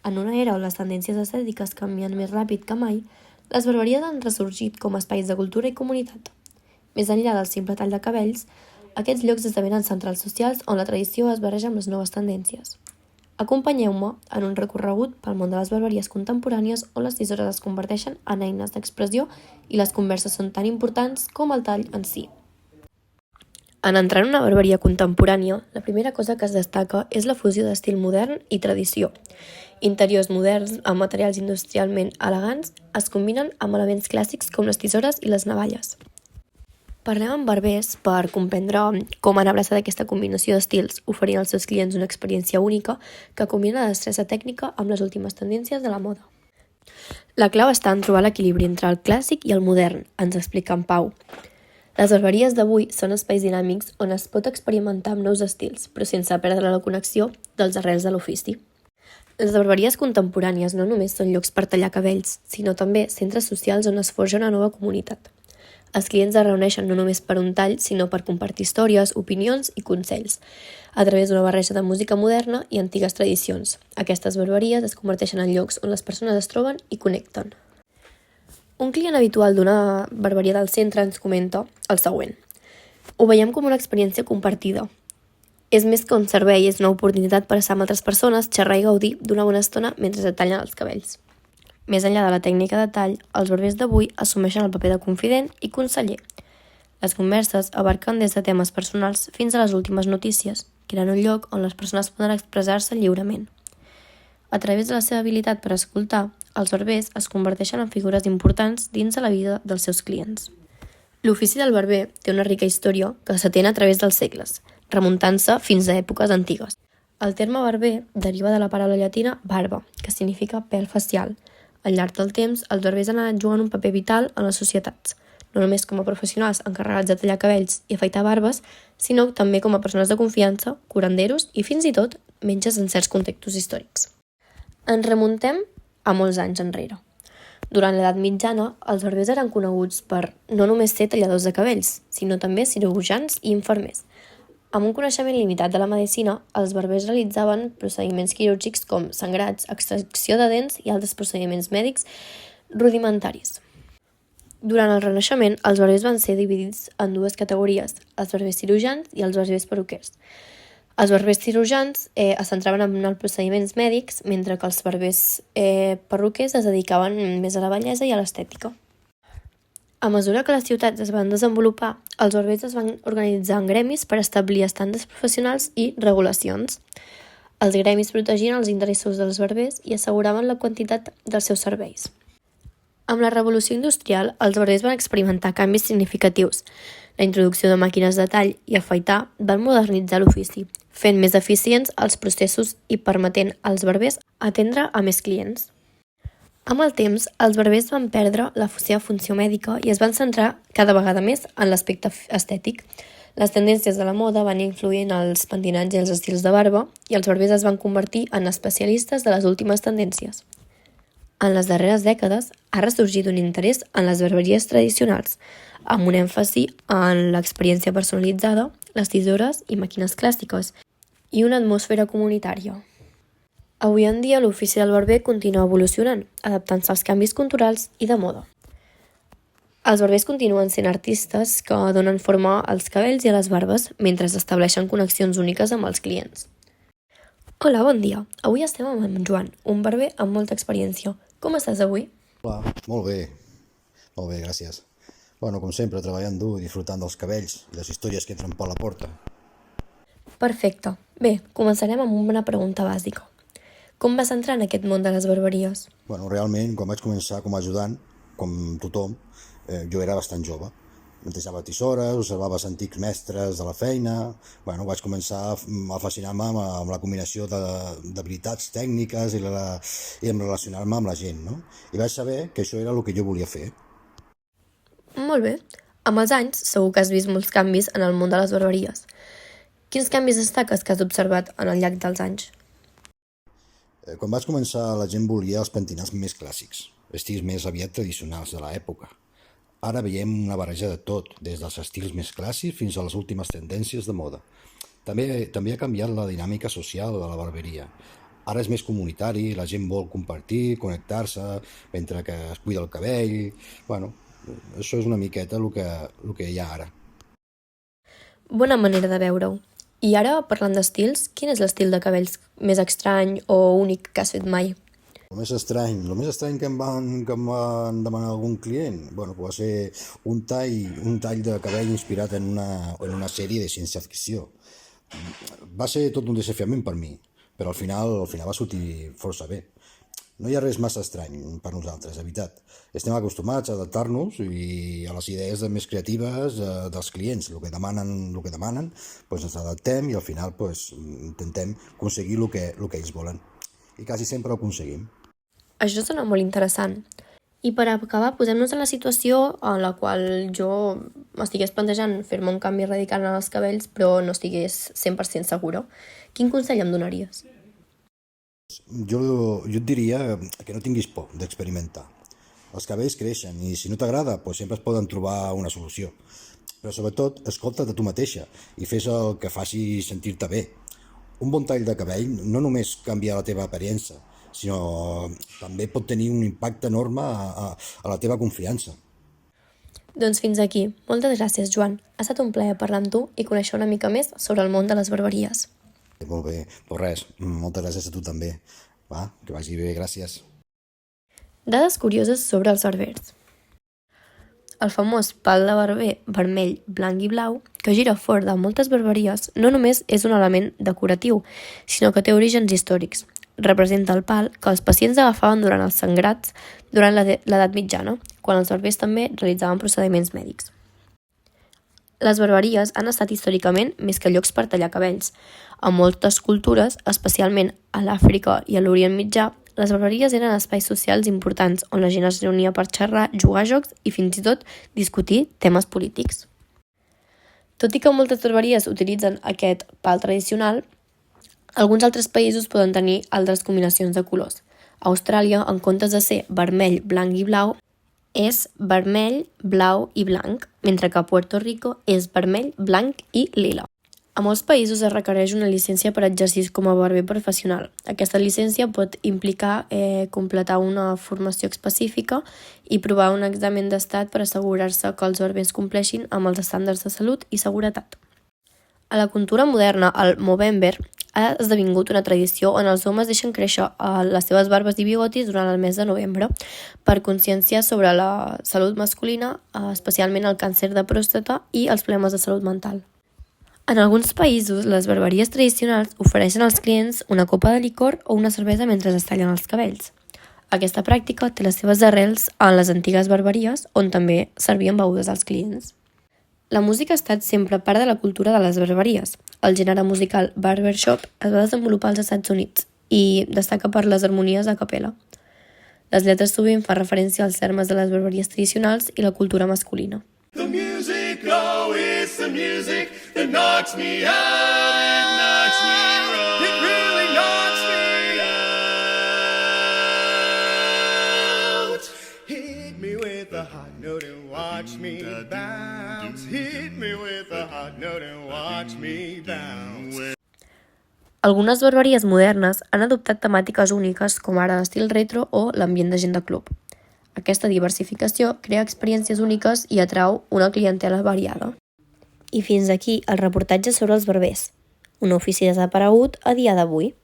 En una era on les tendències estètiques canvien més ràpid que mai, les barberies han ressorgit com a espais de cultura i comunitat. Més enllà del simple tall de cabells, aquests llocs esdevenen centrals socials on la tradició es barreja amb les noves tendències. Acompanyeu-me en un recorregut pel món de les barberies contemporànies on les tisores es converteixen en eines d'expressió i les converses són tan importants com el tall en si. En entrar en una barberia contemporània, la primera cosa que es destaca és la fusió d'estil modern i tradició. Interiors moderns amb materials industrialment elegants es combinen amb elements clàssics com les tisores i les navalles. Parlem amb barbers per comprendre com han abraçat aquesta combinació d'estils, oferint als seus clients una experiència única que combina la destresa tècnica amb les últimes tendències de la moda. La clau està en trobar l'equilibri entre el clàssic i el modern, ens explica en Pau. Les barberies d'avui són espais dinàmics on es pot experimentar amb nous estils, però sense perdre la connexió dels arrels de l'ofici. Les barberies contemporànies no només són llocs per tallar cabells, sinó també centres socials on es forja una nova comunitat. Els clients es reuneixen no només per un tall, sinó per compartir històries, opinions i consells, a través d'una barreja de música moderna i antigues tradicions. Aquestes barberies es converteixen en llocs on les persones es troben i connecten. Un client habitual d'una barberia del centre ens comenta el següent. Ho veiem com una experiència compartida. És més que un servei, és una oportunitat per estar amb altres persones, xerrar i gaudir d'una bona estona mentre es tallen els cabells. Més enllà de la tècnica de tall, els barbers d'avui assumeixen el paper de confident i conseller. Les converses abarquen des de temes personals fins a les últimes notícies, creant un lloc on les persones poden expressar-se lliurement. A través de la seva habilitat per escoltar, els barbers es converteixen en figures importants dins de la vida dels seus clients. L'ofici del barber té una rica història que s'atén a través dels segles, remuntant-se fins a èpoques antigues. El terme barber deriva de la paraula llatina barba, que significa pèl facial. Al llarg del temps, els barbers han anat jugant un paper vital en les societats, no només com a professionals encarregats de tallar cabells i afaitar barbes, sinó també com a persones de confiança, curanderos i fins i tot metges en certs contextos històrics. Ens remuntem a molts anys enrere. Durant l'edat mitjana, els barbers eren coneguts per no només ser talladors de cabells, sinó també cirurgians i infermers. Amb un coneixement limitat de la medicina, els barbers realitzaven procediments quirúrgics com sangrats, extracció de dents i altres procediments mèdics rudimentaris. Durant el Renaixement, els barbers van ser dividits en dues categories, els barbers cirurgians i els barbers perruquers. Els barbers cirurgians es centraven en els procediments mèdics, mentre que els barbers perruquers es dedicaven més a la bellesa i a l'estètica. A mesura que les ciutats es van desenvolupar, els barbers es van organitzar en gremis per establir estàndards professionals i regulacions. Els gremis protegien els interessos dels barbers i asseguraven la quantitat dels seus serveis. Amb la revolució industrial, els barbers van experimentar canvis significatius. La introducció de màquines de tall i afaitar van modernitzar l'ofici, fent més eficients els processos i permetent als barbers atendre a més clients. Amb el temps, els barbers van perdre la seva funció mèdica i es van centrar cada vegada més en l'aspecte estètic. Les tendències de la moda van influir en els pentinats i els estils de barba i els barbers es van convertir en especialistes de les últimes tendències. En les darreres dècades ha ressorgit un interès en les barberies tradicionals, amb un èmfasi en l'experiència personalitzada, les tisores i màquines clàssiques i una atmosfera comunitària. Avui en dia l'ofici del barber continua evolucionant, adaptant-se als canvis culturals i de moda. Els barbers continuen sent artistes que donen forma als cabells i a les barbes mentre estableixen connexions úniques amb els clients. Hola, bon dia. Avui estem amb en Joan, un barber amb molta experiència. Com estàs avui? Hola, molt bé, gràcies. Bueno, com sempre, treballant dur i disfrutant dels cabells i les històries que entren per la porta. Perfecte. Bé, començarem amb una pregunta bàsica. Com vas entrar en aquest món de les barberies? Bueno, realment, quan vaig començar com a ajudant, com tothom, jo era bastant jove. Netejava tisores, observava els antics mestres de la feina. Bueno, vaig començar a fascinar-me amb la combinació d'habilitats tècniques i em relacionar-me amb la gent, no? I vaig saber que això era el que jo volia fer. Molt bé. Amb els anys, segur que has vist molts canvis en el món de les barberies. Quins canvis destaques que has observat al llarg dels anys? Quan vaig començar, la gent volia els pentinats més clàssics, estils més aviat tradicionals de l'època. Ara veiem una barreja de tot, des dels estils més clàssics fins a les últimes tendències de moda. També ha canviat la dinàmica social de la barberia. Ara és més comunitari, la gent vol compartir, connectar-se, mentre que es cuida el cabell. Bueno, això és una miqueta el que hi ha ara. Bona manera de veure-ho. I ara, parlant d'estils, quin és l'estil de cabells més estrany o únic que has fet mai? El més estrany que em van demanar algun client, bueno, va ser un tall de cabell inspirat en una sèrie de ciència-ficció. Va ser tot un desafiament per mi, però al final va sortir força bé. No hi ha res massa estrany per nosaltres, de veritat. Estem acostumats a adaptar-nos i a les idees més creatives dels clients. El que demanen, doncs ens adaptem i al final doncs, intentem aconseguir el que ells volen. I quasi sempre ho aconseguim. Això sona molt interessant. I per acabar, posem-nos en la situació en la qual jo m'estigués plantejant fer-me un canvi radical en els cabells, però no estigués 100% segura. Quin consell em donaries? Jo et diria que no tinguis por d'experimentar. Els cabells creixen i si no t'agrada, doncs sempre es poden trobar una solució. Però sobretot, escolta't a tu mateixa i fes el que faci sentir-te bé. Un bon tall de cabell no només canvia la teva aparença, sinó també pot tenir un impacte enorme a la teva confiança. Doncs fins aquí. Moltes gràcies, Joan. Ha estat un plaer parlar amb tu i conèixer una mica més sobre el món de les barberies. Molt bé, doncs res, moltes gràcies a tu també. Va, que vagi bé, gràcies. Dades curioses sobre els barbers. El famós pal de barber vermell, blanc i blau, que gira fort de moltes barberies, no només és un element decoratiu, sinó que té orígens històrics. Representa el pal que els pacients agafaven durant els sangrats durant l'edat mitjana, quan els barbers també realitzaven procediments mèdics. Les barberies han estat històricament més que llocs per tallar cabells. A moltes cultures, especialment a l'Àfrica i a l'Orient Mitjà, les barberies eren espais socials importants on la gent es reunia per xerrar, jugar a jocs i fins i tot discutir temes polítics. Tot i que moltes barberies utilitzen aquest pal tradicional, alguns altres països poden tenir altres combinacions de colors. A Austràlia, en comptes de ser vermell, blanc i blau, és vermell, blau i blanc, mentre que a Puerto Rico és vermell, blanc i lila. A molts països es requereix una llicència per exercir com a barber professional. Aquesta llicència pot implicar completar una formació específica i provar un examen d'estat per assegurar-se que els barbers compleixin amb els estàndards de salut i seguretat. A la cultura moderna, el Movember ha esdevingut una tradició on els homes deixen créixer les seves barbes i bigotis durant el mes de novembre per conscienciar sobre la salut masculina, especialment el càncer de pròstata i els problemes de salut mental. En alguns països, les barberies tradicionals ofereixen als clients una copa de licor o una cervesa mentre es tallen els cabells. Aquesta pràctica té les seves arrels en les antigues barberies, on també servien begudes als clients. La música ha estat sempre part de la cultura de les barberies. El gènere musical barbershop es va desenvolupar als Estats Units i destaca per les harmonies a capella. Les lletres sovint fan referència als termes de les barberies tradicionals i la cultura masculina. The music, oh, it's the music that knocks me out, it knocks me right. It really knocks me out. Hit me with a hot note and watch me bounce. Hit me with a hot note and watch me bounce. Algunes barberies modernes han adoptat temàtiques úniques com ara l'estil retro o l'ambient de gent de club. Aquesta diversificació crea experiències úniques i atrau una clientela variada. I fins aquí el reportatge sobre els barbers, un ofici desaparegut a dia d'avui.